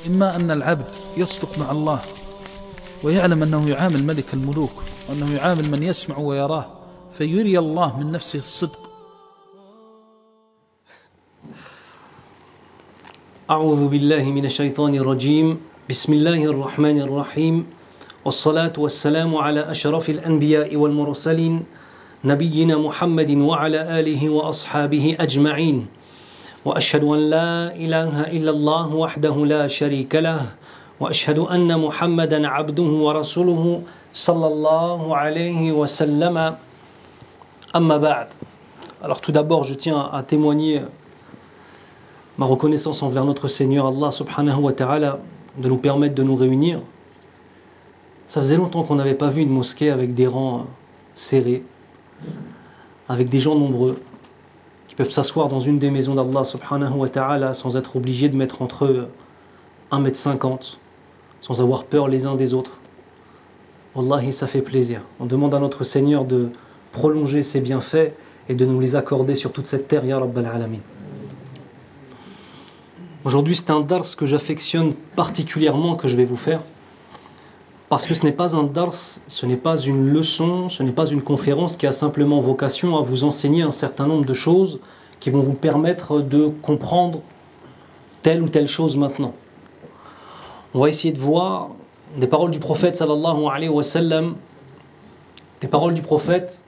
إما أن العبد يصدق مع الله ويعلم أنه يعامل ملك الملوك وأنه يعامل من يسمع ويراه فيري الله من نفسه الصدق. أعوذ بالله من الشيطان الرجيم. بسم الله الرحمن الرحيم. والصلاة والسلام على أشرف الأنبياء والمرسلين نبينا محمد وعلى آله وأصحابه أجمعين. وأشهد أن لا إله إلا الله وحده لا شريك له وأشهد أن محمدا عبده ورسوله صلى الله عليه وسلم. أما بعد. Alors tout d'abord, je tiens à témoigner ma reconnaissance envers notre Seigneur Allah subhanahu wa ta'ala de nous permettre de nous réunir. Ça faisait longtemps qu'on n'avait pas vu une mosquée avec des rangs serrés, avec des gens nombreux qui peuvent s'asseoir dans une des maisons d'Allah subhanahu wa ta'ala sans être obligés de mettre entre eux 1,50 m, sans avoir peur les uns des autres. Wallahi, ça fait plaisir. On demande à notre Seigneur de prolonger ses bienfaits et de nous les accorder sur toute cette terre, ya Rabbal Alamin. Aujourd'hui, c'est un dars que j'affectionne particulièrement que je vais vous faire. Parce que ce n'est pas un dars, ce n'est pas une leçon, ce n'est pas une conférence qui a simplement vocation à vous enseigner un certain nombre de choses qui vont vous permettre de comprendre telle ou telle chose maintenant. On va essayer de voir des paroles du prophète sallallahu alayhi wa sallam, des paroles du prophète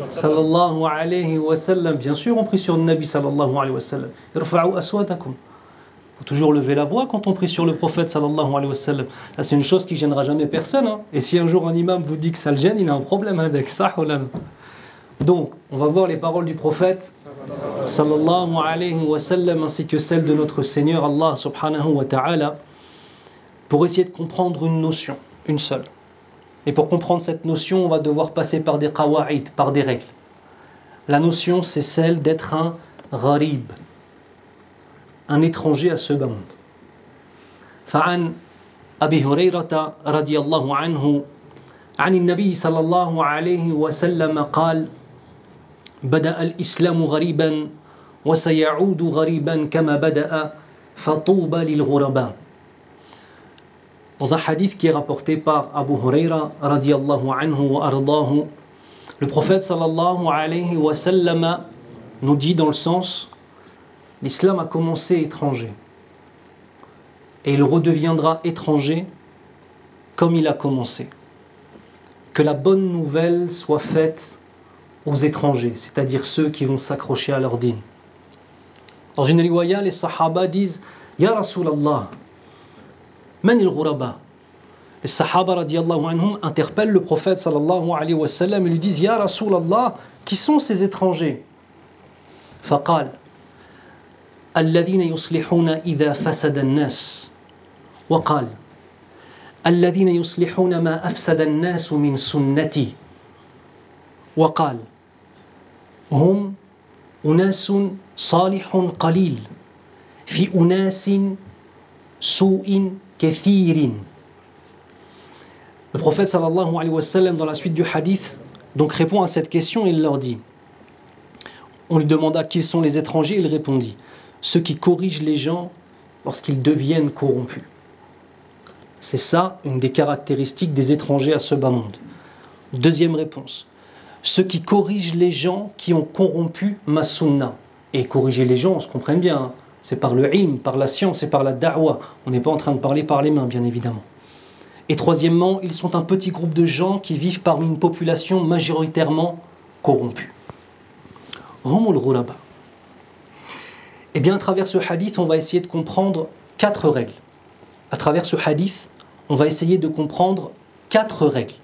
sallallahu alayhi wa sallam. Bien sûr, on prie sur le Nabi sallallahu alayhi wa sallam. Irfa'u aswatakum. Il faut toujours lever la voix quand on prie sur le prophète sallallahu alayhi wa sallam. Ça, c'est une chose qui ne gênera jamais personne. Hein. Et si un jour un imam vous dit que ça le gêne, il a un problème avec ça. Donc, on va voir les paroles du prophète sallallahu alayhi wa sallam ainsi que celles de notre Seigneur Allah subhanahu wa ta'ala pour essayer de comprendre une notion, une seule. Et pour comprendre cette notion, on va devoir passer par des qawa'id, par des règles. La notion, c'est celle d'être un gharib, un étranger à ce bas monde. فعن أبي هريرة رضي الله عنه عن النبي صلى الله عليه وسلم قال بدأ الإسلام غريبا وسيعود غريبا كما بدأ فطوبى للغرباء. Dans un hadith qui est rapporté par Abu Huraira radiyallahu anhu wa ardahu, le prophète sallallahu alayhi wa sallam nous dit dans le sens: l'islam a commencé étranger et il redeviendra étranger comme il a commencé. Que la bonne nouvelle soit faite aux étrangers, c'est-à-dire ceux qui vont s'accrocher à leur dîn. Dans une riwaya, les sahaba disent: Ya Rasulallah, man il-ghuraba. Les sahaba radiyallahu anhum interpellent le prophète sallallahu alayhi wa sallam et lui disent: Ya Rasulallah, qui sont ces étrangers? Faqal الذين يصلحون إذا فسد الناس وقال الذين يصلحون ما أفسد الناس من سنتي وقال هم أناس صالح قليل في أناس سوء كثير. Le prophète sallallahu alayhi wa sallam dans la suite du hadith donc répond à cette question et il leur dit, on lui demanda qui sont les étrangers, il répondit: ceux qui corrigent les gens lorsqu'ils deviennent corrompus. C'est ça une des caractéristiques des étrangers à ce bas monde. Deuxième réponse: ceux qui corrigent les gens qui ont corrompu ma sunna. Et corriger les gens, on se comprenne bien, hein. C'est par le ilm, par la science et par la da'wa. On n'est pas en train de parler par les mains, bien évidemment. Et troisièmement, ils sont un petit groupe de gens qui vivent parmi une population majoritairement corrompue. Humul ghuraba. Et bien à travers ce hadith, on va essayer de comprendre 4 règles. À travers ce hadith, on va essayer de comprendre 4 règles.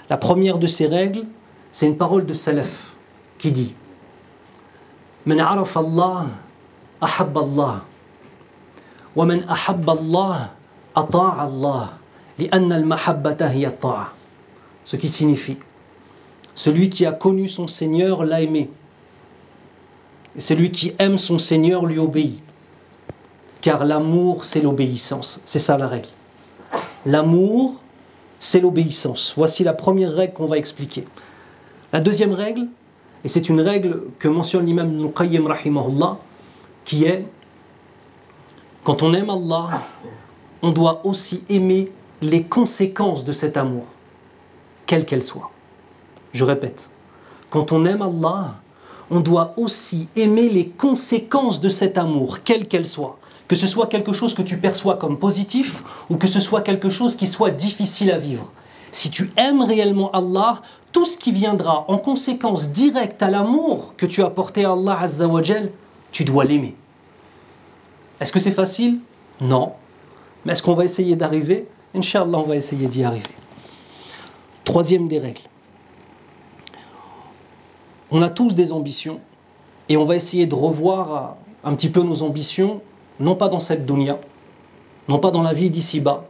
La première de ces règles, c'est une parole de Salaf qui dit: Man arafa Allah, ahabba Allah. Wa man ahabba Allah, ata'a Allah. Li'anna al-mahabbata hiya at-ta'a. Ce qui signifie: celui qui a connu son Seigneur l'a aimé. Et celui qui aime son Seigneur lui obéit. Car l'amour, c'est l'obéissance. C'est ça la règle. L'amour, c'est l'obéissance. Voici la première règle qu'on va expliquer. La deuxième règle, et c'est une règle que mentionne l'imam Ibn Qayyim rahimahullah, qui est Quand on aime Allah, on doit aussi aimer les conséquences de cet amour, quelles qu'elles soient. Je répète, quand on aime Allah, on doit aussi aimer les conséquences de cet amour, quelles qu'elles soient. Que ce soit quelque chose que tu perçois comme positif ou que ce soit quelque chose qui soit difficile à vivre. Si tu aimes réellement Allah, tout ce qui viendra en conséquence directe à l'amour que tu as porté à Allah Azza wa Jal, tu dois l'aimer. Est-ce que c'est facile? Non. Mais est-ce qu'on va essayer d'arriver? Inch'Allah, on va essayer d'y arriver. Troisième des règles. On a tous des ambitions et on va essayer de revoir un petit peu nos ambitions, non pas dans cette dunya, non pas dans la vie d'ici-bas,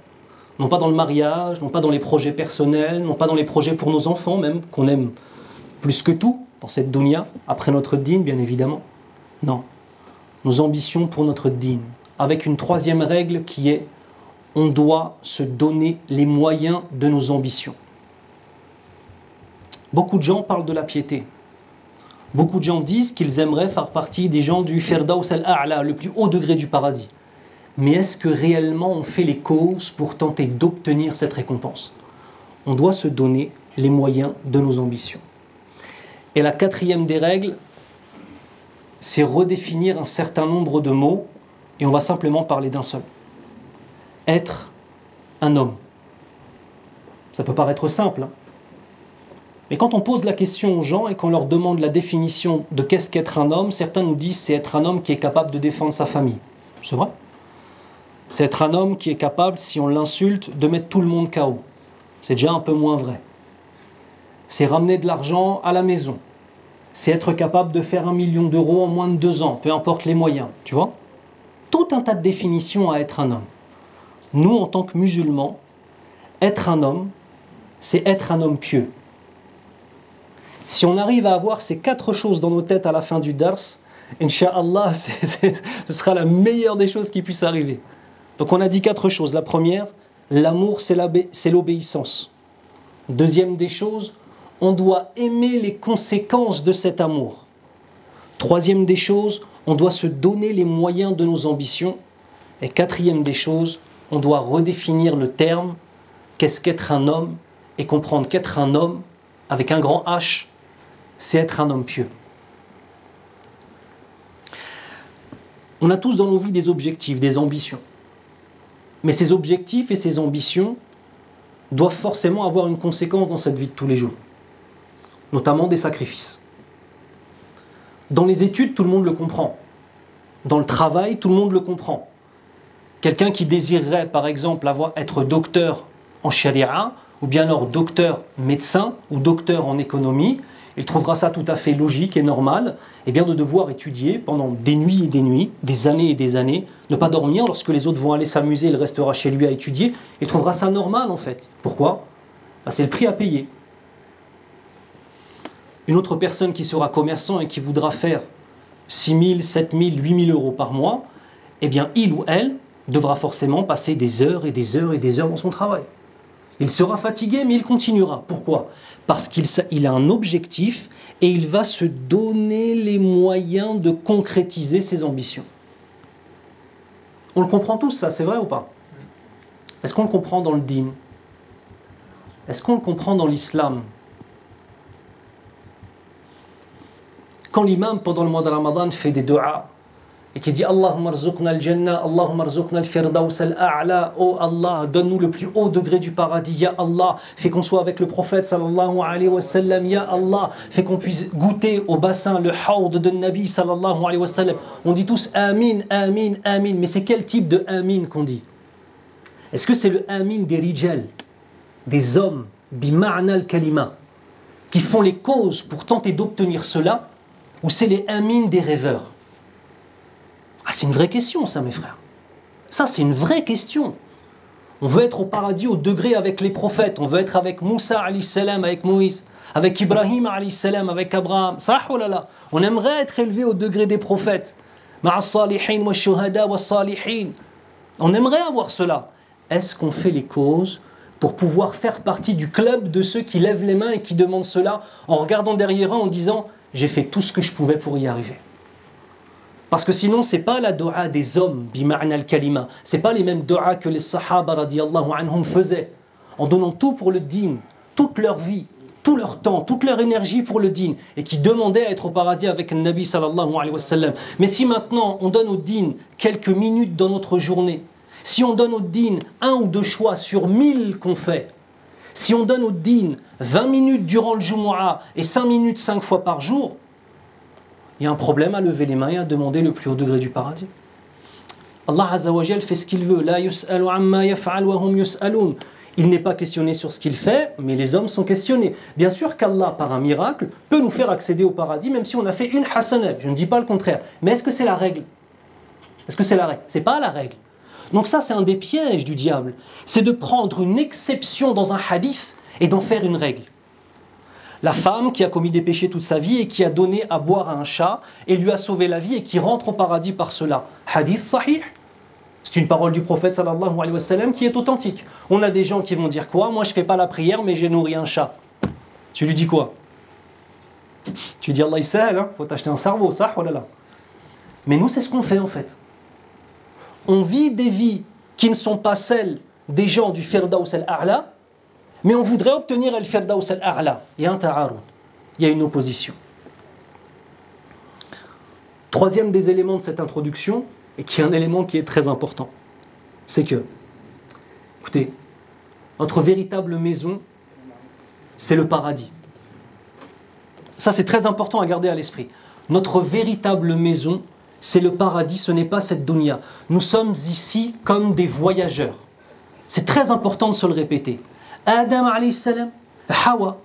non pas dans le mariage, non pas dans les projets personnels, non pas dans les projets pour nos enfants même, qu'on aime plus que tout dans cette dunya, après notre dîn bien évidemment. Non, nos ambitions pour notre dîn, avec une troisième règle qui est on doit se donner les moyens de nos ambitions. Beaucoup de gens parlent de la piété. Beaucoup de gens disent qu'ils aimeraient faire partie des gens du Firdaus al-A'la, le plus haut degré du paradis. Mais est-ce que réellement on fait les causes pour tenter d'obtenir cette récompense? On doit se donner les moyens de nos ambitions. Et la quatrième des règles, c'est redéfinir un certain nombre de mots, et on va simplement parler d'un seul. Être un homme. Ça peut paraître simple, hein. Mais quand on pose la question aux gens et qu'on leur demande la définition de qu'est-ce qu'être un homme, certains nous disent c'est être un homme qui est capable de défendre sa famille. C'est vrai. C'est être un homme qui est capable, si on l'insulte, de mettre tout le monde KO. C'est déjà un peu moins vrai. C'est ramener de l'argent à la maison. C'est être capable de faire 1 million d'euros en moins de 2 ans, peu importe les moyens, tu vois. Tout un tas de définitions à être un homme. Nous, en tant que musulmans, être un homme, c'est être un homme pieux. Si on arrive à avoir ces 4 choses dans nos têtes à la fin du dars, Inch'Allah, ce sera la meilleure des choses qui puissent arriver. Donc on a dit 4 choses. La première, l'amour c'est l'obéissance. Deuxième des choses, on doit aimer les conséquences de cet amour. Troisième des choses, on doit se donner les moyens de nos ambitions. Et quatrième des choses, on doit redéfinir le terme, qu'est-ce qu'être un homme, et comprendre qu'être un homme, avec un grand H, c'est être un homme pieux. On a tous dans nos vies des objectifs, des ambitions. Mais ces objectifs et ces ambitions doivent forcément avoir une conséquence dans cette vie de tous les jours. Notamment des sacrifices. Dans les études, tout le monde le comprend. Dans le travail, tout le monde le comprend. Quelqu'un qui désirerait, par exemple, être docteur en charia, ou bien alors docteur médecin, ou docteur en économie, il trouvera ça tout à fait logique et normal, et bien de devoir étudier pendant des nuits et des années et des années, ne pas dormir lorsque les autres vont aller s'amuser, il restera chez lui à étudier, il trouvera ça normal en fait. Pourquoi? C'est le prix à payer. Une autre personne qui sera commerçant et qui voudra faire 6 000, 7 000, 8 000 euros par mois, eh bien il ou elle devra forcément passer des heures et des heures et des heures dans son travail. Il sera fatigué, mais il continuera. Pourquoi? Parce qu'il a un objectif et il va se donner les moyens de concrétiser ses ambitions. On le comprend tous, ça, c'est vrai ou pas? Est-ce qu'on le comprend dans le dîn? Est-ce qu'on le comprend dans l'islam? Quand l'imam, pendant le mois de Ramadan, fait des du'as, et qui dit Allahumma rzuqna al-jannah, Allahumma rzuqna al-firdaus al-a'la, oh Allah, donne-nous le plus haut degré du paradis, Ya Allah, fais qu'on soit avec le prophète sallallahu alayhi wa sallam, Ya Allah, fais qu'on puisse goûter au bassin, le hawd de Nabi sallallahu alayhi wa sallam. On dit tous Amin, Amin, Amin, mais c'est quel type de Amin qu'on dit? Est-ce que c'est le Amin des rijal, des hommes, bima'na al-kalima, qui font les causes pour tenter d'obtenir cela, ou c'est les Amin des rêveurs? Ah, c'est une vraie question, ça, mes frères. Ça, c'est une vraie question. On veut être au paradis au degré avec les prophètes. On veut être avec Moussa, alayhi salam, avec Moïse, avec Ibrahim, alayhi salam, avec Abraham. Ça, oh là là. On aimerait être élevé au degré des prophètes. Ma'a salihin wa shuhada wa salihin. On aimerait avoir cela. Est-ce qu'on fait les causes pour pouvoir faire partie du club de ceux qui lèvent les mains et qui demandent cela en regardant derrière eux en disant « J'ai fait tout ce que je pouvais pour y arriver ». Parce que sinon, ce n'est pas la dua des hommes, bima'na al-kalima. Ce n'est pas les mêmes dua que les sahaba radiyallahu anhum faisaient, en donnant tout pour le dîn, toute leur vie, tout leur temps, toute leur énergie pour le dîn, et qui demandaient à être au paradis avec le Nabi sallallahu alayhi wa sallam. Mais si maintenant, on donne au dîn quelques minutes dans notre journée, si on donne au dîn 1 ou 2 choix sur 1000 qu'on fait, si on donne au dîn 20 minutes durant le Jumu'ah et 5 minutes 5 fois par jour, il y a un problème à lever les mains et à demander le plus haut degré du paradis. Allah Azza wa Jal fait ce qu'il veut. La yus'alu amma yaf'al wa hum yus'alun. Il n'est pas questionné sur ce qu'il fait, mais les hommes sont questionnés. Bien sûr qu'Allah, par un miracle, peut nous faire accéder au paradis, même si on a fait une hasana. Je ne dis pas le contraire. Mais est-ce que c'est la règle? Est-ce que c'est la règle? C'est pas la règle. Donc ça, c'est un des pièges du diable. C'est de prendre une exception dans un hadith et d'en faire une règle. La femme qui a commis des péchés toute sa vie et qui a donné à boire à un chat et lui a sauvé la vie et qui rentre au paradis par cela. Hadith sahih. C'est une parole du prophète sallallahu alayhi wa sallam qui est authentique. On a des gens qui vont dire quoi? Moi je ne fais pas la prière mais j'ai nourri un chat. Tu lui dis quoi? Tu dis Allah il faut t'acheter un cerveau, ça, oh là là. Mais nous c'est ce qu'on fait en fait. On vit des vies qui ne sont pas celles des gens du Firdaus al-A'la, mais on voudrait obtenir le Firdaus al-A'la. Il y a un ta'arud, il y a une opposition. Troisième des éléments de cette introduction, et qui est un élément qui est très important, c'est que, écoutez, notre véritable maison, c'est le paradis. Ça, c'est très important à garder à l'esprit. Notre véritable maison, c'est le paradis, ce n'est pas cette dunya. Nous sommes ici comme des voyageurs. C'est très important de se le répéter. Adam alayhi salam, Hawa,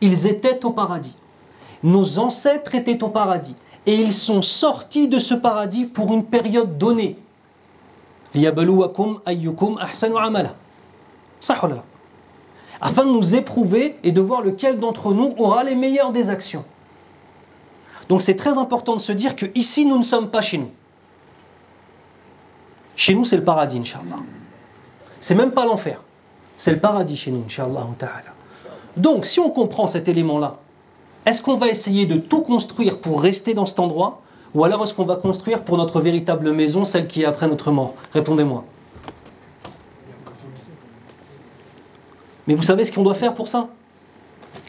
ils étaient au paradis. Nos ancêtres étaient au paradis. Et ils sont sortis de ce paradis pour une période donnée. Liyabluwakum ayyukum ahsanu amala. Afin de nous éprouver et de voir lequel d'entre nous aura les meilleures des actions. Donc c'est très important de se dire que ici nous ne sommes pas chez nous. Chez nous c'est le paradis, Inch'Allah. C'est même pas l'enfer. C'est le paradis chez nous, Inch'Allah ta'ala. Donc si on comprend cet élément-là, est-ce qu'on va essayer de tout construire pour rester dans cet endroit? Ou alors est-ce qu'on va construire pour notre véritable maison, celle qui est après notre mort? Répondez-moi. Mais vous savez ce qu'on doit faire pour ça?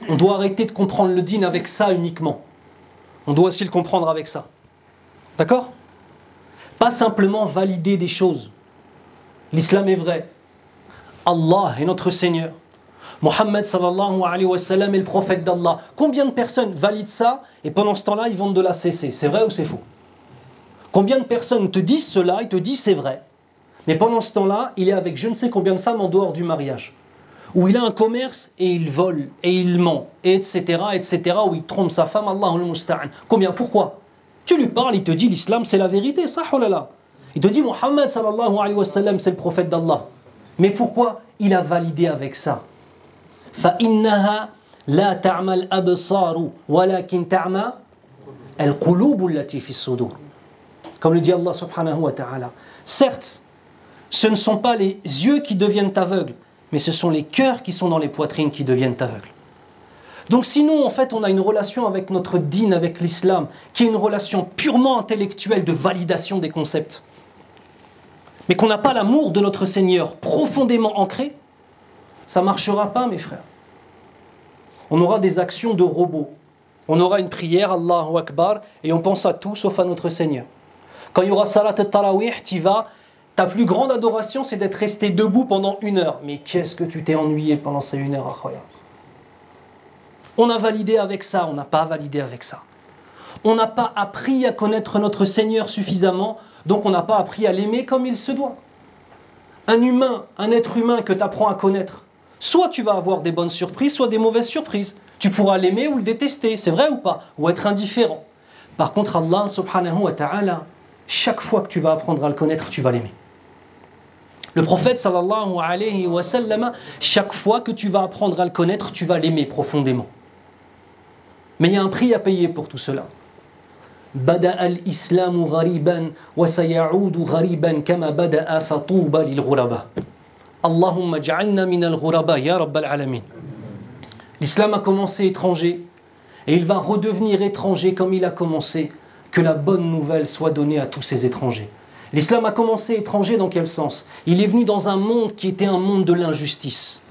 On doit arrêter de comprendre le dîn avec ça uniquement. On doit aussi le comprendre avec ça. D'accord? Pas simplement valider des choses. L'islam est vrai. Allah est notre Seigneur. Mohammed sallallahu alayhi wa sallam est le prophète d'Allah. Combien de personnes valident ça et pendant ce temps-là, ils vendent de la CC? C'est vrai ou c'est faux? Combien de personnes te disent cela, ils te disent c'est vrai, mais pendant ce temps-là, il est avec je ne sais combien de femmes en dehors du mariage, où il a un commerce et il vole et il ment, et etc., où il trompe sa femme, Allahul Musta'an. Combien? Pourquoi? Tu lui parles, il te dit l'islam c'est la vérité, ça, oh là là. Il te dit Mohammed sallallahu alayhi wa sallam c'est le prophète d'Allah. Mais pourquoi? Il a validé avec ça. فإنها لا تعمى الأبصار ولكن تعمى القلوب التي في الصدور. Comme le dit Allah subhanahu wa ta'ala. Certes, ce ne sont pas les yeux qui deviennent aveugles, mais ce sont les cœurs qui sont dans les poitrines qui deviennent aveugles. Donc sinon, en fait, on a une relation avec notre dîn, avec l'islam, qui est une relation purement intellectuelle de validation des concepts. Mais qu'on n'a pas l'amour de notre Seigneur profondément ancré, ça ne marchera pas, mes frères. On aura des actions de robots. On aura une prière, Allahu Akbar, et on pense à tout sauf à notre Seigneur. Quand il y aura Salat al-Tarawih, tu vas, ta plus grande adoration, c'est d'être resté debout pendant 1 heure. Mais qu'est-ce que tu t'es ennuyé pendant ces 1 heure, incroyable. On a validé avec ça, on n'a pas validé avec ça. On n'a pas appris à connaître notre Seigneur suffisamment, donc on n'a pas appris à l'aimer comme il se doit. Un humain, un être humain que tu apprends à connaître, soit tu vas avoir des bonnes surprises, soit des mauvaises surprises. Tu pourras l'aimer ou le détester, c'est vrai ou pas? Ou être indifférent. Par contre, Allah subhanahu wa ta'ala, chaque fois que tu vas apprendre à le connaître, tu vas l'aimer. Le prophète sallallahu alayhi wa sallam, chaque fois que tu vas apprendre à le connaître, tu vas l'aimer profondément. Mais il y a un prix à payer pour tout cela. Bada al-islamu ghariban wa sayaudu ghariban kama bada'a fatuba lil ghuraba. Allahumma ja'alna min al-ghuraba ya rabbal alamin. L'islam a commencé étranger et il va redevenir étranger comme il a commencé. que la bonne nouvelle soit donnée à tous ces étrangers. L'islam a commencé étranger dans quel sens? Il est venu dans un monde qui était un monde de l'injustice.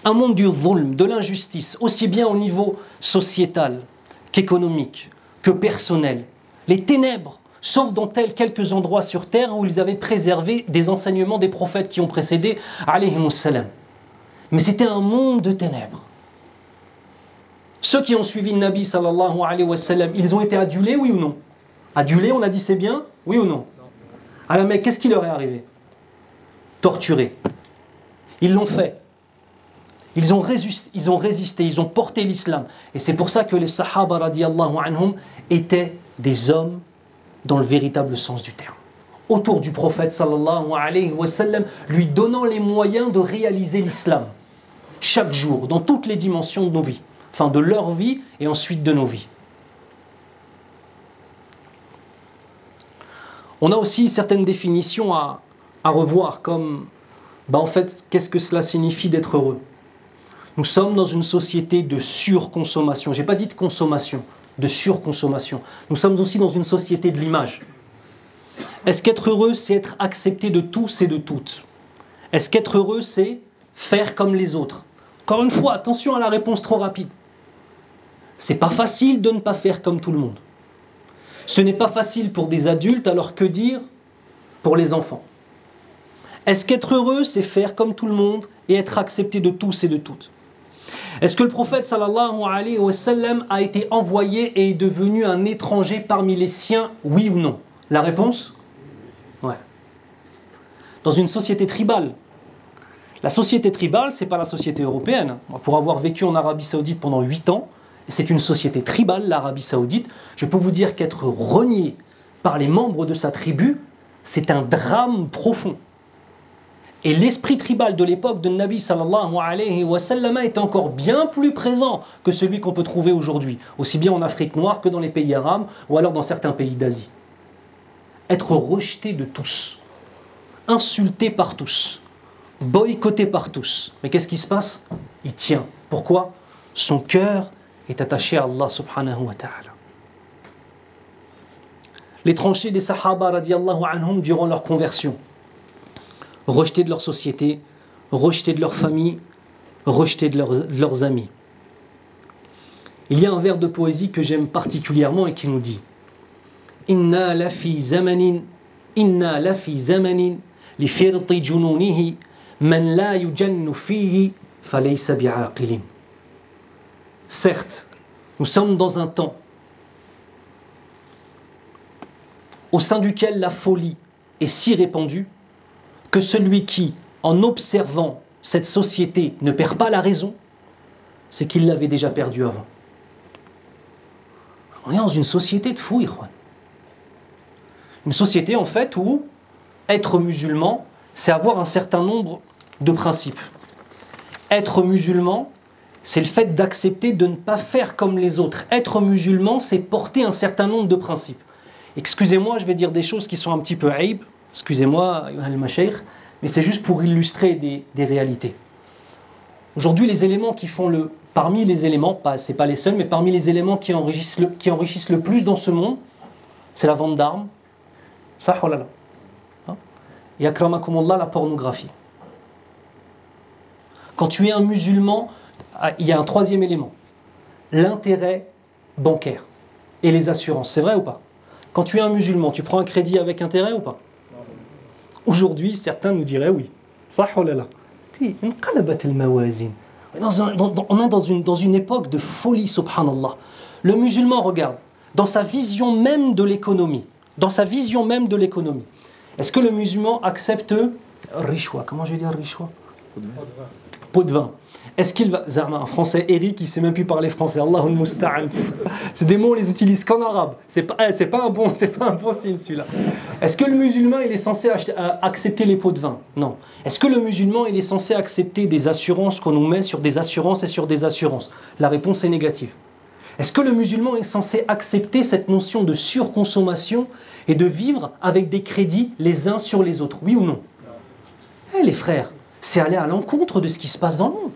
Un monde du zulm, de l'injustice, aussi bien au niveau sociétal qu'économique, que personnel. Les ténèbres, sauf dans quelques endroits sur terre où ils avaient préservé des enseignements des prophètes qui ont précédé, alayhimus salam. Mais c'était un monde de ténèbres. Ceux qui ont suivi le Nabi sallallahu alayhi wa sallam, ils ont été adulés, oui ou non? Adulés, on a dit c'est bien, oui ou non? Alors mais qu'est-ce qui leur est arrivé? Torturés. Ils l'ont fait. Ils ont résisté, ils ont porté l'islam. Et c'est pour ça que les sahaba radiyallahu anhum étaient des hommes dans le véritable sens du terme. Autour du prophète sallallahu alayhi wa sallam, lui donnant les moyens de réaliser l'islam. Chaque jour, dans toutes les dimensions de nos vies. Enfin, de leur vie et ensuite de nos vies. On a aussi certaines définitions à revoir, comme, en fait, qu'est-ce que cela signifie d'être heureux? Nous sommes dans une société de surconsommation. Je n'ai pas dit de consommation, de surconsommation. Nous sommes aussi dans une société de l'image. Est-ce qu'être heureux, c'est être accepté de tous et de toutes? Est-ce qu'être heureux, c'est faire comme les autres? Encore une fois, attention à la réponse trop rapide. C'est pas facile de ne pas faire comme tout le monde. Ce n'est pas facile pour des adultes, alors que dire pour les enfants? Est-ce qu'être heureux, c'est faire comme tout le monde et être accepté de tous et de toutes? Est-ce que le prophète sallallahu alayhi wa sallam a été envoyé et est devenu un étranger parmi les siens, oui ou non? La réponse? Ouais. Dans une société tribale. La société tribale, ce n'est pas la société européenne. Pour avoir vécu en Arabie Saoudite pendant 8 ans, c'est une société tribale, l'Arabie Saoudite. Je peux vous dire qu'être renié par les membres de sa tribu, c'est un drame profond. Et l'esprit tribal de l'époque de Nabi sallallahu alayhi wa sallam était encore bien plus présent que celui qu'on peut trouver aujourd'hui, aussi bien en Afrique noire que dans les pays arabes ou alors dans certains pays d'Asie. Être rejeté de tous, insulté par tous, boycotté par tous. Mais qu'est-ce qui se passe? Il tient. Pourquoi? Son cœur est attaché à Allah subhanahu wa ta'ala. Les tranchées des Sahaba radiyallahu anhum durant leur conversion, rejetés de leur société, rejetés de leur famille, rejetés de leurs amis. Il y a un vers de poésie que j'aime particulièrement et qui nous dit: Inna lafi zamanin li firti jununihi man la yujannu fihi falaysa bi'aqilin. Certes, nous sommes dans un temps au sein duquel la folie est si répandue que celui qui, en observant cette société, ne perd pas la raison, c'est qu'il l'avait déjà perdue avant. On est dans une société de fou, une société en fait où être musulman, c'est avoir un certain nombre de principes. Être musulman, c'est le fait d'accepter de ne pas faire comme les autres. Être musulman, c'est porter un certain nombre de principes. Excusez-moi, je vais dire des choses qui sont un petit peu aïb. Excusez-moi, mais c'est juste pour illustrer des réalités. Aujourd'hui, les éléments qui font parmi les éléments, c'est pas les seuls, mais parmi les éléments qui enrichissent le plus dans ce monde, c'est la vente d'armes. Ça, oh là là. Et akramakumullah, la pornographie. Quand tu es un musulman, il y a un troisième élément, l'intérêt bancaire et les assurances. C'est vrai ou pas? Quand tu es un musulman, tu prends un crédit avec intérêt ou pas? Aujourd'hui, certains nous diraient oui. Ça, oh là là. On est dans une époque de folie, subhanallah. Le musulman, regarde, dans sa vision même de l'économie, est-ce que le musulman accepte richwa? Comment je vais dire richwa? Pot de vin. Est-ce qu'il va... Un français Eric, il ne sait même plus parler français. Allahul musta'an. C'est des mots, on les utilise qu'en arabe. C'est pas un bon signe celui-là. Est-ce que le musulman il est censé accepter les pots de vin? Non. Est-ce que le musulman il est censé accepter des assurances qu'on nous met sur des assurances et sur des assurances? La réponse est négative. Est-ce que le musulman est censé accepter cette notion de surconsommation et de vivre avec des crédits les uns sur les autres? Oui ou non? Les frères, c'est aller à l'encontre de ce qui se passe dans le monde.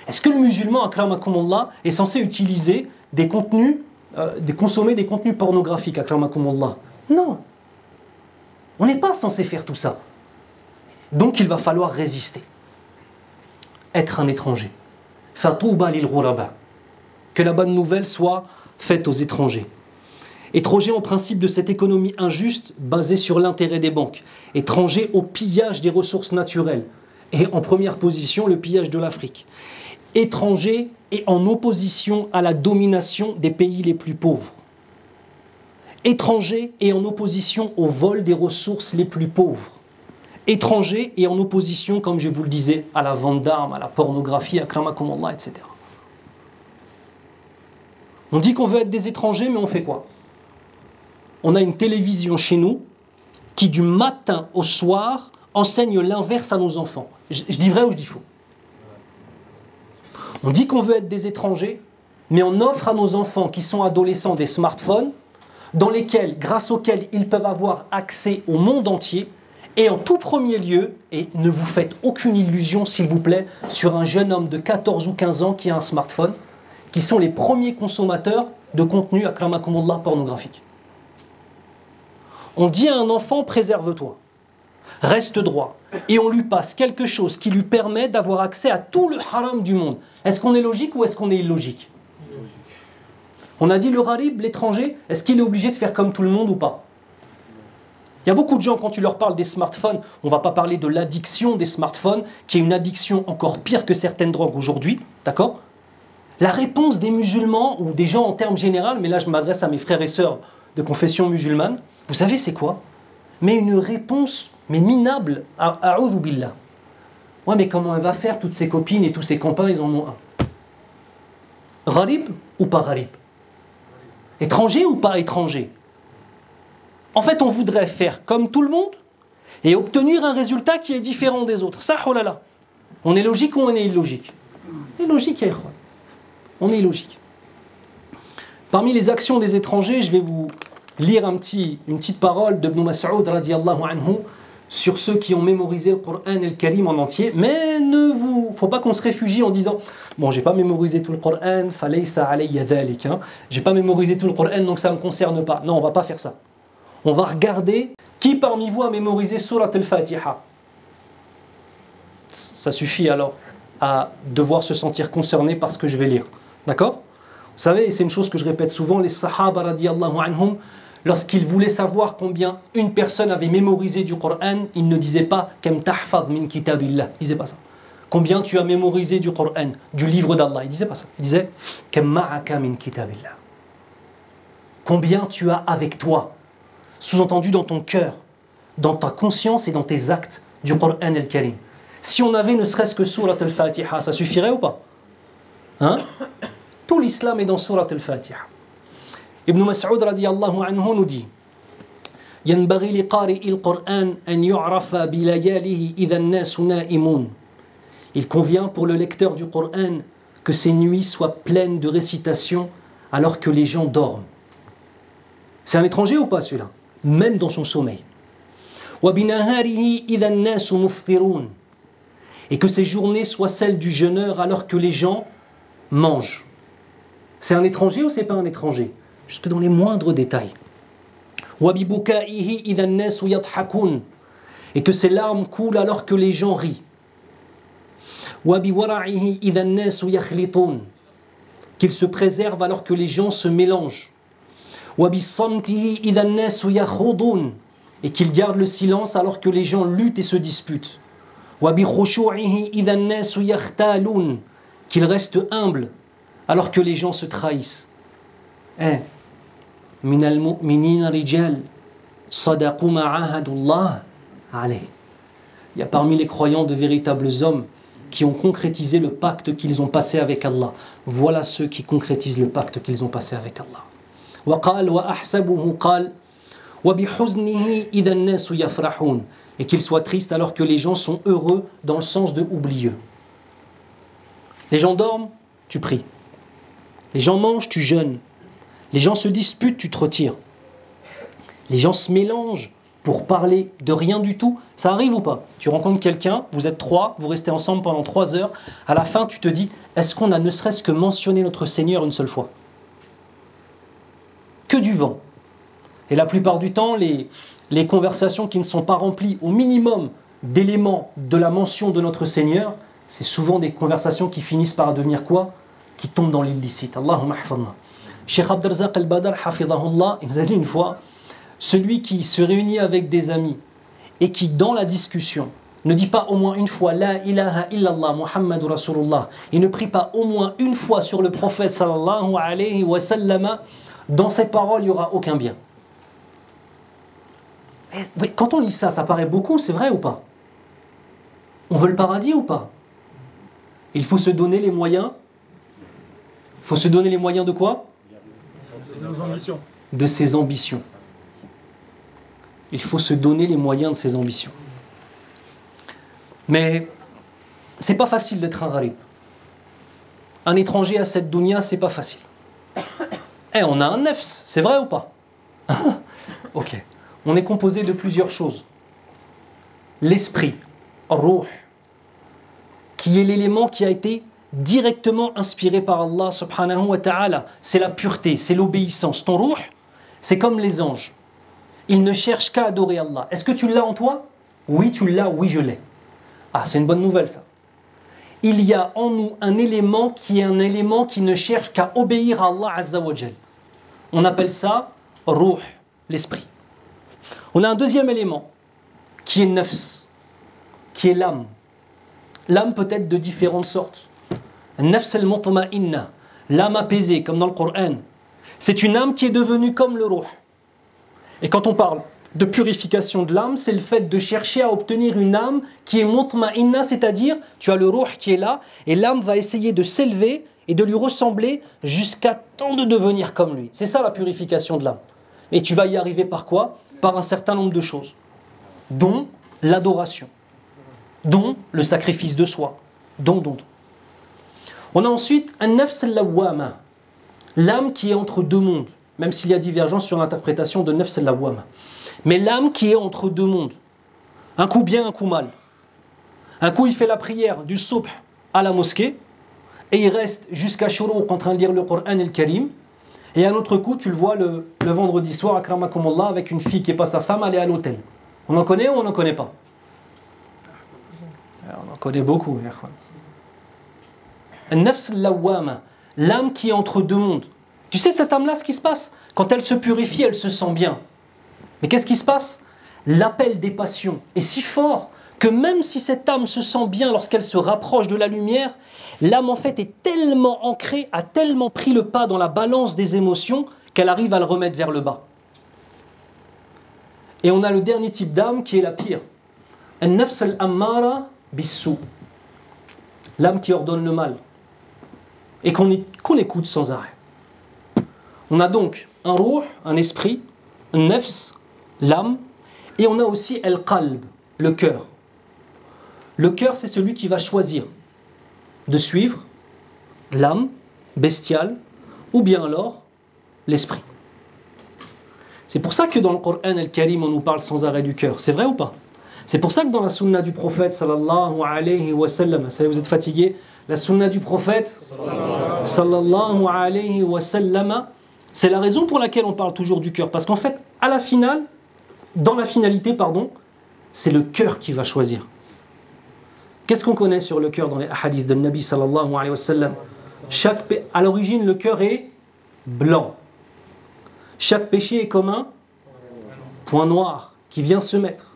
Est-ce que le musulman, akramakumullah, est censé utiliser des contenus de consommer des contenus pornographiques, akramakumullah. Non. On n'est pas censé faire tout ça. Donc il va falloir résister. Être un étranger. Fatouba lil ghuraba. Que la bonne nouvelle soit faite aux étrangers. Étrangers en principe de cette économie injuste basée sur l'intérêt des banques. Étrangers au pillage des ressources naturelles. Et en première position, le pillage de l'Afrique. Étrangers et en opposition à la domination des pays les plus pauvres. Étrangers et en opposition au vol des ressources les plus pauvres. Étrangers et en opposition, comme je vous le disais, à la vente d'armes, à la pornographie, à kramakumullah, etc. On dit qu'on veut être des étrangers, mais on fait quoi? On a une télévision chez nous qui, du matin au soir, enseigne l'inverse à nos enfants. Je dis vrai ou je dis faux? On dit qu'on veut être des étrangers, mais on offre à nos enfants qui sont adolescents des smartphones grâce auxquels ils peuvent avoir accès au monde entier. Et en tout premier lieu, et ne vous faites aucune illusion s'il vous plaît, sur un jeune homme de 14 ou 15 ans qui a un smartphone, qui sont les premiers consommateurs de contenu akramakumullah pornographique. On dit à un enfant, préserve-toi, reste droit, et on lui passe quelque chose qui lui permet d'avoir accès à tout le haram du monde. Est-ce qu'on est logique ou est-ce qu'on est illogique? On a dit le gharib, l'étranger, est-ce qu'il est obligé de faire comme tout le monde ou pas? Il y a beaucoup de gens, quand tu leur parles des smartphones, on ne va pas parler de l'addiction des smartphones, qui est une addiction encore pire que certaines drogues aujourd'hui, d'accord? La réponse des musulmans, ou des gens en termes généraux, mais là je m'adresse à mes frères et sœurs de confession musulmane, vous savez c'est quoi? Mais une réponse, mais minable, a'udhu billah. Ouais, mais comment elle va faire? Toutes ses copines et tous ses copains, ils en ont un. Gharib ou pas gharib? Étranger ou pas étranger? En fait, on voudrait faire comme tout le monde et obtenir un résultat qui est différent des autres. Ça, oh là là. On est logique ou on est illogique? On est logique, ya ikhwan. On est illogique. Parmi les actions des étrangers, je vais vous lire une petite parole de Ibn Mas'ud radiyallahu anhu sur ceux qui ont mémorisé le Coran al-Karim en entier. Mais faut pas qu'on se réfugie en disant bon, j'ai pas mémorisé tout le Coran, falaysa alayya dhalik. J'ai pas mémorisé tout le Coran, donc ça me concerne pas. Non, on va pas faire ça. On va regarder qui parmi vous a mémorisé Surat al-Fatiha. Ça suffit alors à devoir se sentir concerné par ce que je vais lire. D'accord? Vous savez, c'est une chose que je répète souvent, les Sahaba radiyallahu anhum, lorsqu'ils voulaient savoir combien une personne avait mémorisé du Coran, ils ne disaient pas « Kam tahfaz min kitabillah ». Ils disaient pas ça. Combien tu as mémorisé du Coran, du livre d'Allah. Ils disaient pas ça. Ils disaient « Kam ma'aka min kitabillah ». Combien tu as avec toi, sous-entendu dans ton cœur, dans ta conscience et dans tes actes du Coran al-Karim. Si on avait ne serait-ce que Surat al-Fatiha, ça suffirait ou pas? Hein? Tout l'islam est dans Surat al-Fatiha. Ibn Mas'ud radiyallahu anhu nous dit ينبغي لقارئ القرآن أن يعرف بلياله إذا الناس نائمون. Il convient pour le lecteur du Coran que ses nuits soient pleines de récitations alors que les gens dorment. C'est un étranger ou pas celui-là? Même dans son sommeil. وبنهاره إذا الناس مفطرون. Et que ces journées soient celles du jeûneur alors que les gens mangent. C'est un étranger ou c'est pas un étranger? Jusque dans les moindres détails. وببكائه إذا الناس يضحكون. Et que ces larmes coulent alors que les gens rient. وبورعه إذا الناس يخلطون. Qu'il se préserve alors que les gens se mélangent. وبصمته إذا الناس يخوضون. Et qu'il garde le silence alors que les gens luttent et se disputent. وبخشوعه إذا الناس يختالون. Qu'il reste humble alors que les gens se trahissent. من المؤمنين رجال صدقوا ما عاهدوا الله عليه. Il y a parmi les croyants de véritables hommes qui ont concrétisé le pacte qu'ils ont passé avec Allah. Voilà ceux qui concrétisent le pacte qu'ils ont passé avec Allah. وقال وأحسبه قال وبحزنه إذا الناس يفرحون. Et qu'ils soient tristes alors que les gens sont heureux dans le sens de oublieux. Les gens dorment, tu pries. Les gens mangent, tu jeûnes. Les gens se disputent, tu te retires. Les gens se mélangent pour parler de rien du tout. Ça arrive ou pas? Tu rencontres quelqu'un, vous êtes trois, vous restez ensemble pendant 3 heures. À la fin, tu te dis, est-ce qu'on a ne serait-ce que mentionné notre Seigneur une seule fois? que du vent. Et la plupart du temps, les conversations qui ne sont pas remplies au minimum d'éléments de la mention de notre Seigneur, c'est souvent des conversations qui finissent par devenir quoi? Qui tombent dans l'illicite. Allahumma hafadna. Cheikh Abdelrazak al-Badr, hafidahullah, il nous a dit une fois, celui qui se réunit avec des amis et qui, dans la discussion, ne dit pas au moins une fois La ilaha illallah Muhammadur Rasulullah, il ne prie pas au moins une fois sur le prophète sallallahu alayhi wa sallam, dans ses paroles, il n'y aura aucun bien. Et quand on lit ça, ça paraît beaucoup, c'est vrai ou pas? On veut le paradis ou pas? Il faut se donner les moyens. Il faut se donner les moyens de quoi? De nos ambitions. De ses ambitions. Il faut se donner les moyens de ses ambitions. Mais c'est pas facile d'être un gharib. Un étranger à cette dunya, c'est pas facile. On a un nefs, c'est vrai ou pas? Ok. On est composé de plusieurs choses. L'esprit, ruh, qui est l'élément qui a été directement inspiré par Allah subhanahu wa ta'ala. C'est la pureté, c'est l'obéissance. Ton ruh, c'est comme les anges. Ils ne cherchent qu'à adorer Allah. Est-ce que tu l'as en toi? Oui, tu l'as, oui, je l'ai. Ah, c'est une bonne nouvelle ça. Il y a en nous un élément qui ne cherche qu'à obéir à Allah azza wa jal. On appelle ça ruh, l'esprit. On a un deuxième élément qui est nafs, qui est l'âme. L'âme peut être de différentes sortes. Nafs al-mutma'inna, l'âme apaisée, comme dans le Coran. C'est une âme qui est devenue comme le ruh. Et quand on parle de purification de l'âme, c'est le fait de chercher à obtenir une âme qui est mutma'inna, c'est-à-dire tu as le ruh qui est là, et l'âme va essayer de s'élever et de lui ressembler jusqu'à temps de devenir comme lui. C'est ça la purification de l'âme. Et tu vas y arriver par quoi? Par un certain nombre de choses, dont l'adoration, dont le sacrifice de soi, dont. On a ensuite un nafs al-lawwama, l'âme qui est entre deux mondes, même s'il y a divergence sur l'interprétation de nafs al-lawwama. Mais l'âme qui est entre deux mondes, un coup bien, un coup mal. Un coup il fait la prière du subh à la mosquée, et il reste jusqu'à Shuruq en train de lire le Coran et le Karim. Et un autre coup, tu le vois le vendredi soir, akramakumullah, avec une fille qui n'est pas sa femme, aller à l'hôtel. On en connaît ou on n'en connaît pas? On en connaît beaucoup. Nafs al-lawwama, l'âme qui est entre deux mondes. Tu sais cette âme-là, ce qui se passe? Quand elle se purifie, elle se sent bien. Mais qu'est-ce qui se passe? L'appel des passions est si fort que même si cette âme se sent bien lorsqu'elle se rapproche de la lumière, l'âme en fait est tellement ancrée, a tellement pris le pas dans la balance des émotions qu'elle arrive à le remettre vers le bas. Et on a le dernier type d'âme qui est la pire. An-nafs al-ammara bis-sou. L'âme qui ordonne le mal et qu'on écoute sans arrêt. On a donc un ruh, un esprit, un nafs, l'âme, et on a aussi al-qalb, le cœur. Le cœur, c'est celui qui va choisir de suivre l'âme bestiale ou bien alors l'esprit. C'est pour ça que dans le Coran al-Karim, on nous parle sans arrêt du cœur. C'est vrai ou pas? C'est pour ça que dans la sunna du prophète sallallahu alayhi wa sallam, ça vous êtes fatigué, la sunna du prophète sallallahu alayhi wa sallam, c'est la raison pour laquelle on parle toujours du cœur. Parce qu'en fait, à la finale, dans la finalité, c'est le cœur qui va choisir. Qu'est-ce qu'on connaît sur le cœur dans les hadiths de Nabi sallallahu alayhi wa sallam? À l'origine, le cœur est blanc. Chaque péché est comme un point noir qui vient se mettre.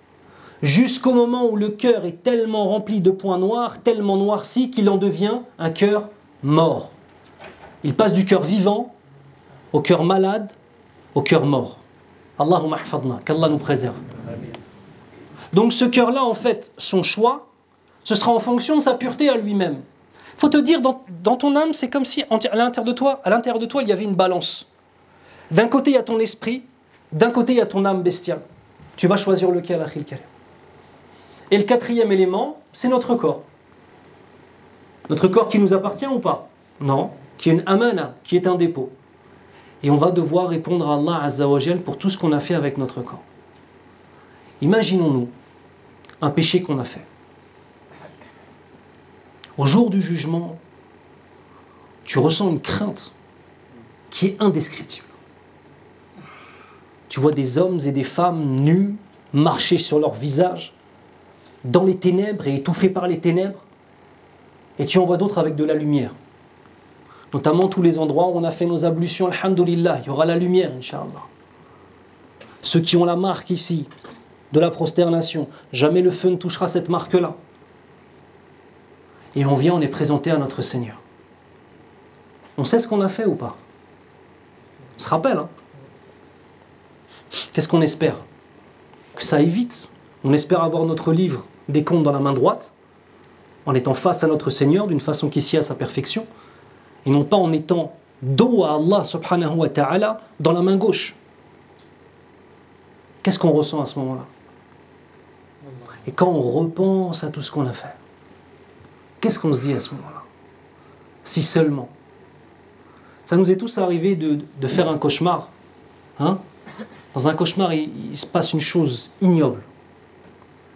Jusqu'au moment où le cœur est tellement rempli de points noirs, tellement noirci qu'il en devient un cœur mort. Il passe du cœur vivant au cœur malade, au cœur mort. Allahumma hafadna, qu'Allah nous préserve. Donc ce cœur-là, en fait, son choix, ce sera en fonction de sa pureté à lui-même. Il faut te dire, dans ton âme, c'est comme si à l'intérieur de toi, il y avait une balance. D'un côté, il y a ton esprit, d'un côté, il y a ton âme bestiale. Tu vas choisir lequel, akhil karim. Et le quatrième élément, c'est notre corps. Notre corps qui nous appartient ou pas? Non, qui est une amana, qui est un dépôt. Et on va devoir répondre à Allah Azza wa Jal pour tout ce qu'on a fait avec notre corps. Imaginons-nous un péché qu'on a fait. Au jour du jugement, tu ressens une crainte qui est indescriptible. Tu vois des hommes et des femmes nus, marcher sur leur visage, dans les ténèbres et étouffés par les ténèbres. Et tu en vois d'autres avec de la lumière. Notamment tous les endroits où on a fait nos ablutions, alhamdoulilah, il y aura la lumière, inch'Allah. Ceux qui ont la marque ici, de la prosternation, jamais le feu ne touchera cette marque-là. Et on vient, on est présenté à notre Seigneur. On sait ce qu'on a fait ou pas? On se rappelle, hein? Qu'est-ce qu'on espère? Que ça aille vite. On espère avoir notre livre des comptes dans la main droite, en étant face à notre Seigneur d'une façon qui sied à sa perfection, et non pas en étant dos à Allah subhanahu wa ta'ala dans la main gauche. Qu'est-ce qu'on ressent à ce moment-là? Et quand on repense à tout ce qu'on a fait, qu'est-ce qu'on se dit à ce moment-là? Si seulement. Ça nous est tous arrivé de faire un cauchemar. Hein? Dans un cauchemar, il se passe une chose ignoble.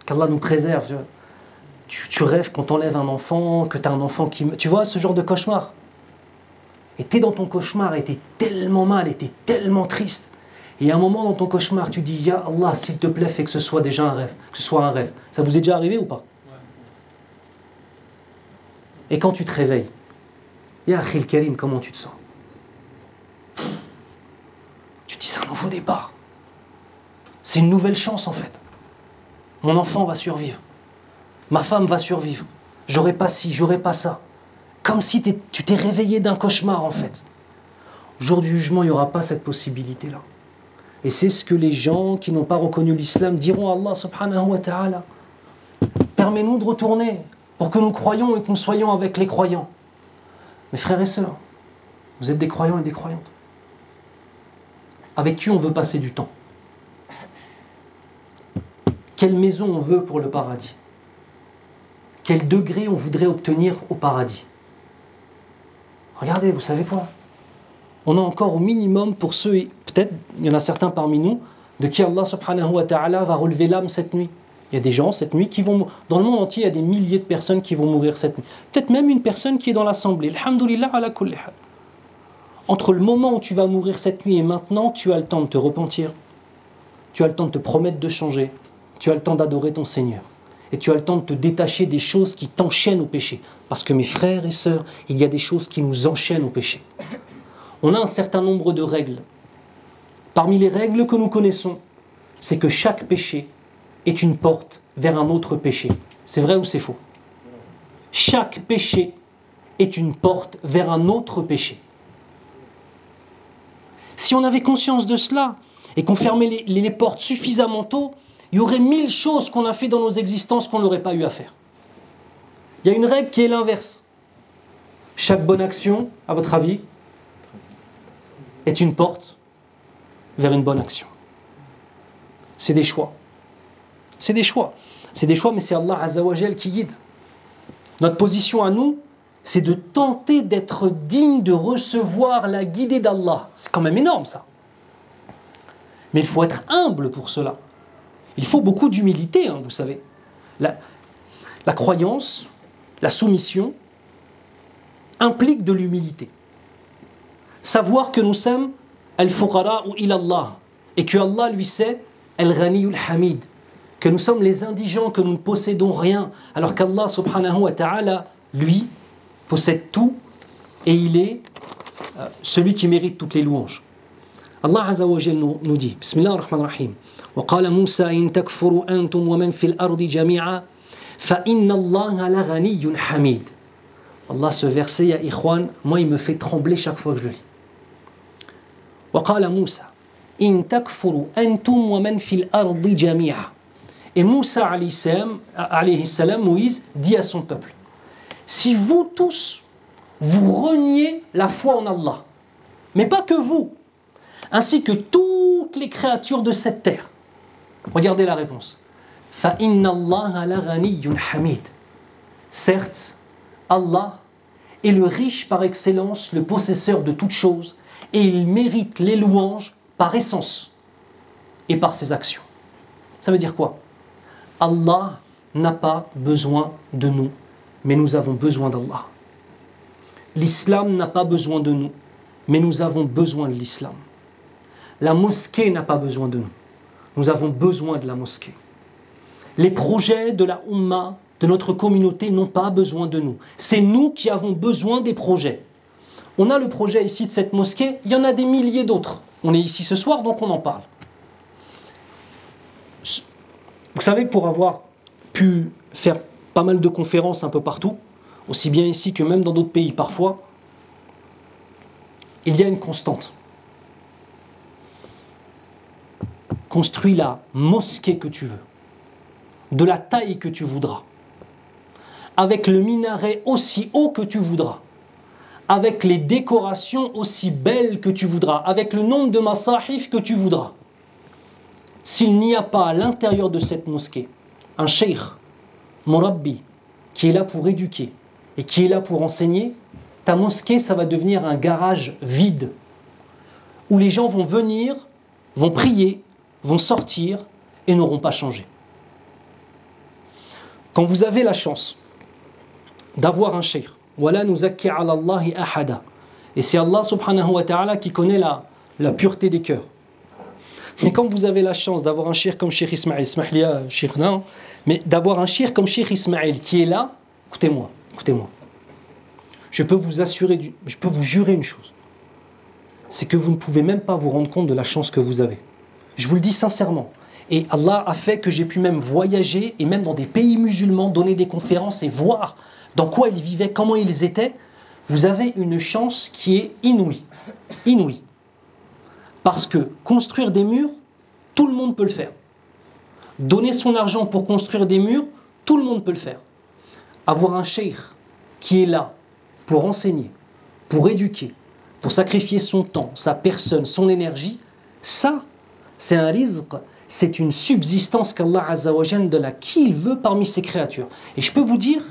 Qu'Allah nous préserve. Tu rêves qu'on t'enlève un enfant, que tu as un enfant qui... Tu vois ce genre de cauchemar? Et tu es dans ton cauchemar et tu es tellement mal et tu es tellement triste. Et à un moment dans ton cauchemar, tu dis « Ya Allah, s'il te plaît, fais que ce soit déjà un rêve. Que ce soit un rêve. » Ça vous est déjà arrivé ou pas? Et quand tu te réveilles, Ya Akhil Karim, comment tu te sens? Tu te dis, c'est un nouveau départ. C'est une nouvelle chance en fait. Mon enfant va survivre. Ma femme va survivre. J'aurai pas ci, j'aurai pas ça. Comme si tu t'es réveillé d'un cauchemar en fait. Au jour du jugement, il n'y aura pas cette possibilité-là. Et c'est ce que les gens qui n'ont pas reconnu l'islam diront à Allah subhanahu wa ta'ala. Permets-nous de retourner pour que nous croyions et que nous soyons avec les croyants. Mes frères et sœurs, vous êtes des croyants et des croyantes. Avec qui on veut passer du temps? Quelle maison on veut pour le paradis? Quel degré on voudrait obtenir au paradis? Regardez, vous savez quoi? On a encore au minimum pour ceux, et peut-être il y en a certains parmi nous, de qui Allah subhanahu wa ta'ala va relever l'âme cette nuit. Il y a des gens cette nuit qui vont... Dans le monde entier, il y a des milliers de personnes qui vont mourir cette nuit. Peut-être même une personne qui est dans l'assemblée. Alhamdulillah ala kulli hal. Entre le moment où tu vas mourir cette nuit et maintenant, tu as le temps de te repentir. Tu as le temps de te promettre de changer. Tu as le temps d'adorer ton Seigneur. Et tu as le temps de te détacher des choses qui t'enchaînent au péché. Parce que mes frères et sœurs, il y a des choses qui nous enchaînent au péché. On a un certain nombre de règles. Parmi les règles que nous connaissons, c'est que chaque péché est une porte vers un autre péché. C'est vrai ou c'est faux? Chaque péché est une porte vers un autre péché. Si on avait conscience de cela et qu'on fermait les portes suffisamment tôt, il y aurait 1000 choses qu'on a fait dans nos existences qu'on n'aurait pas eu à faire. Il y a une règle qui est l'inverse. Chaque bonne action, à votre avis, est une porte vers une bonne action. C'est des choix. C'est des choix. C'est des choix, mais c'est Allah Azza wa Jal qui guide. Notre position à nous, c'est de tenter d'être digne de recevoir la guidée d'Allah. C'est quand même énorme ça. Mais il faut être humble pour cela. Il faut beaucoup d'humilité, hein, vous savez. La croyance, la soumission, implique de l'humilité. Savoir que nous sommes al-fuqara ou ilallah et que Allah lui sait al-ghaniyul hamid, que nous sommes les indigents, que nous ne possédons rien, alors qu'Allah subhanahu wa ta'ala, lui, possède tout et il est celui qui mérite toutes les louanges. Allah Azza wa Jal nous dit, Bismillah ar-Rahman ar-Rahim, وقال موسى إن تكفروا أنتم ومن في الأرض جميعا فإن الله لغني حميد. Allah, ce verset, ya ikhwan, moi il me fait trembler chaque fois que je le lis. وقال موسى إن تكفروا أنتم ومن في الأرض جميعا. Et Moussa alayhi salam, Moïse, dit à son peuple, si vous tous, vous reniez la foi en Allah, mais pas que vous, ainsi que toutes les créatures de cette terre, regardez la réponse. فَإِنَّ اللَّهَ لَغَنِيٌّ حَمِيدٌ. Certes, Allah est le riche par excellence, le possesseur de toutes choses, et il mérite les louanges par essence et par ses actions. Ça veut dire quoi? Allah n'a pas besoin de nous, mais nous avons besoin d'Allah. L'islam n'a pas besoin de nous, mais nous avons besoin de l'islam. La mosquée n'a pas besoin de nous. Nous avons besoin de la mosquée. Les projets de la Ummah, de notre communauté, n'ont pas besoin de nous. C'est nous qui avons besoin des projets. On a le projet ici de cette mosquée, il y en a des milliers d'autres. On est ici ce soir, donc on en parle. Vous savez, pour avoir pu faire pas mal de conférences un peu partout, aussi bien ici que même dans d'autres pays parfois, il y a une constante. Construis la mosquée que tu veux, de la taille que tu voudras, avec le minaret aussi haut que tu voudras, avec les décorations aussi belles que tu voudras, avec le nombre de masahif que tu voudras. S'il n'y a pas à l'intérieur de cette mosquée un cheikh, murabbi, qui est là pour éduquer et qui est là pour enseigner, ta mosquée, ça va devenir un garage vide, où les gens vont venir, vont prier, vont sortir et n'auront pas changé. Quand vous avez la chance d'avoir un cheikh, wala nuzakki ala Allahi ahada, et c'est Allah subhanahu wa ta'ala qui connaît la pureté des cœurs. Mais quand vous avez la chance d'avoir un cheikh comme Cheikh Ismaël, mais d'avoir un cheikh comme Cheikh Ismaël qui est là, écoutez-moi, je peux vous jurer une chose, c'est que vous ne pouvez même pas vous rendre compte de la chance que vous avez. Je vous le dis sincèrement. Et Allah a fait que j'ai pu même voyager et même dans des pays musulmans donner des conférences et voir dans quoi ils vivaient, comment ils étaient. Vous avez une chance qui est inouïe. Inouïe. Parce que construire des murs, tout le monde peut le faire. Donner son argent pour construire des murs, tout le monde peut le faire. Avoir un cheikh qui est là pour enseigner, pour éduquer, pour sacrifier son temps, sa personne, son énergie, ça, c'est un rizq, c'est une subsistance qu'Allah Azza wa Jalla donne à qui il veut parmi ses créatures. Et je peux vous dire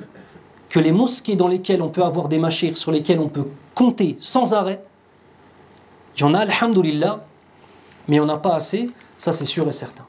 que les mosquées dans lesquelles on peut avoir des mashirs, sur lesquelles on peut compter sans arrêt, il y en a, alhamdoulilah, mais il n'y en a pas assez, ça c'est sûr et certain.